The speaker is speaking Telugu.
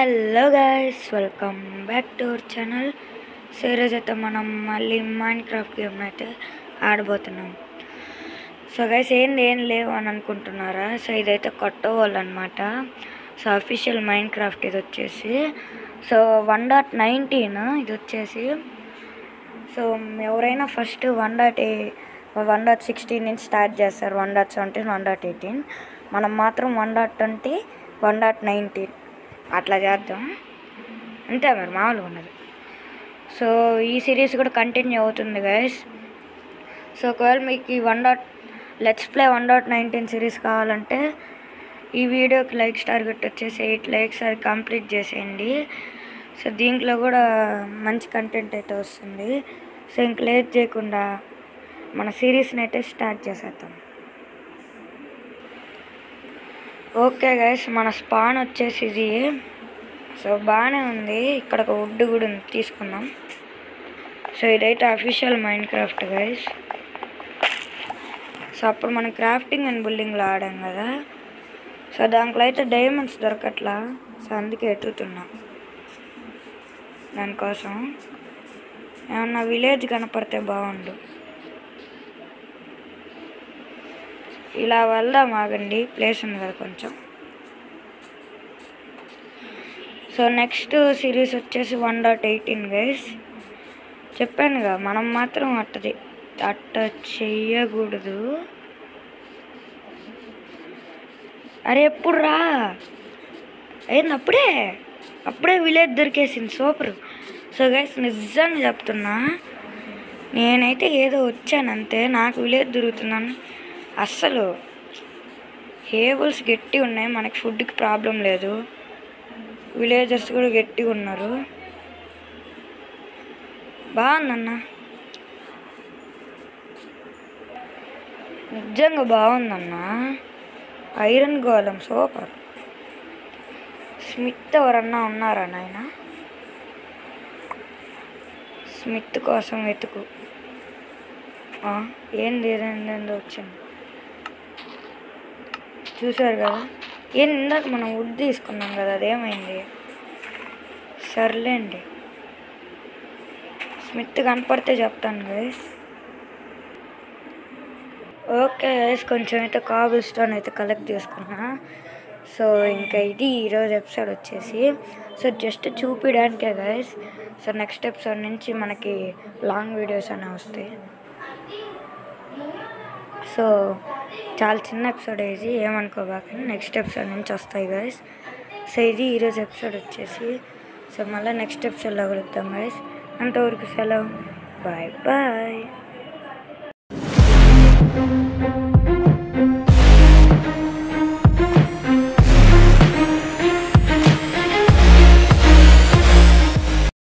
Hello guys, welcome back to our channel. So ఈరోజు అయితే మనం మళ్ళీ మైండ్ క్రాఫ్ట్ గేమ్ అయితే ఆడబోతున్నాం. సో గైస్ ఏం లేవు అని అనుకుంటున్నారా? సో ఇదైతే కొత్త వాళ్ళు అనమాట. సో అఫీషియల్ మైండ్ క్రాఫ్ట్ ఇది వచ్చేసి సో 1.19 ఇది వచ్చేసి. సో ఎవరైనా ఫస్ట్ 1.16 నుంచి స్టార్ట్ చేస్తారు. 1.17, 1.18. మనం మాత్రం 1.20, 1.19 అట్లా చేద్దాం. అంతే మరి, మామూలుగా ఉన్నది. సో ఈ సిరీస్ కూడా కంటిన్యూ అవుతుంది గైస్. సో ఒకవేళ మీకు ఈ లెట్స్ ప్లే 1.19 సిరీస్ కావాలంటే ఈ వీడియోకి లైక్స్ టార్గెట్ వచ్చేసి 8 లైక్స్ అది కంప్లీట్ చేసేయండి. సో దీంట్లో కూడా మంచి కంటెంట్ అయితే వస్తుంది. సో ఇంక లేట్ చేయకుండా మన సిరీస్ని అయితే స్టార్ట్ చేసేద్దాం. ఓకే గైస్, మన స్పాన్ వచ్చేసి ఇది. సో బాగానే ఉంది. ఇక్కడ ఒక వుడ్ కూడా ఉంది, తీసుకుందాం. సో ఇదైతే official mind craft guys. So అప్పుడు మనం క్రాఫ్టింగ్ అండ్ బిల్డింగ్లో ఆడాం కదా. సో దాంట్లో అయితే డైమండ్స్ దొరకట్లా. సో అందుకే ఎత్తుతున్నాం. దానికోసం ఏమన్నా విలేజ్ కనపడితే బాగుండు. ఇలా వెళ్దాం, ఆగండి, ప్లేస్ ఉంది కదా కొంచెం. సో నెక్స్ట్ సిరీస్ వచ్చేసి 1.18 గైస్. చెప్పానుగా, మనం మాత్రం అట్ట చెయ్యకూడదు. అరే ఎప్పుడు రా అయింది, అప్పుడే విలేజ్ దొరికేసింది. సూపర్. సో గైస్ నిజంగా చెప్తున్నా, నేనైతే ఏదో వచ్చాను అంతే, నాకు విలేజ్ దొరుకుతున్నాను. అస్సలు హేబుల్స్ గట్టిగా ఉన్నాయి, మనకి ఫుడ్కి ప్రాబ్లం లేదు. విలేజర్స్ కూడా గట్టిగా ఉన్నారు. బాగుందన్న, నిజంగా బాగుందన్న. ఐరన్ గోళం సూపర్. స్మిత్ ఎవరన్నా ఉన్నారా నాయన? స్మిత్ కోసం వెతుకు. ఏంది వచ్చింది చూసారు కదా. ఇందాక మనం వుడ్ తీసుకున్నాం కదా, అదేమైంది? సర్లేండి, స్మిత్ కనపడితే చెప్తాను గైస్. ఓకే గైస్, కొంచెం అయితే కాబుల్ స్టోన్ అయితే కలెక్ట్ చేసుకున్నా. సో ఇంకా ఇది ఈరోజు ఎపిసోడ్ వచ్చేసి. సో జస్ట్ చూపించడానికే గైస్. సో నెక్స్ట్ ఎపిసోడ్ నుంచి మనకి లాంగ్ వీడియోస్ అనేవి వస్తాయి. సో చాలా చిన్న ఎపిసోడ్ ఇది, ఏమనుకోబాకండి. నెక్స్ట్ ఎపిసోడ్ నుంచి వస్తాయి గైస్. సో ఇది ఈరోజు ఎపిసోడ్ వచ్చేసి. సో మళ్ళీ నెక్స్ట్ ఎపిసోడ్లో కలుద్దాం గైస్. అంతవరకు సెలవు, బాయ్ బాయ్.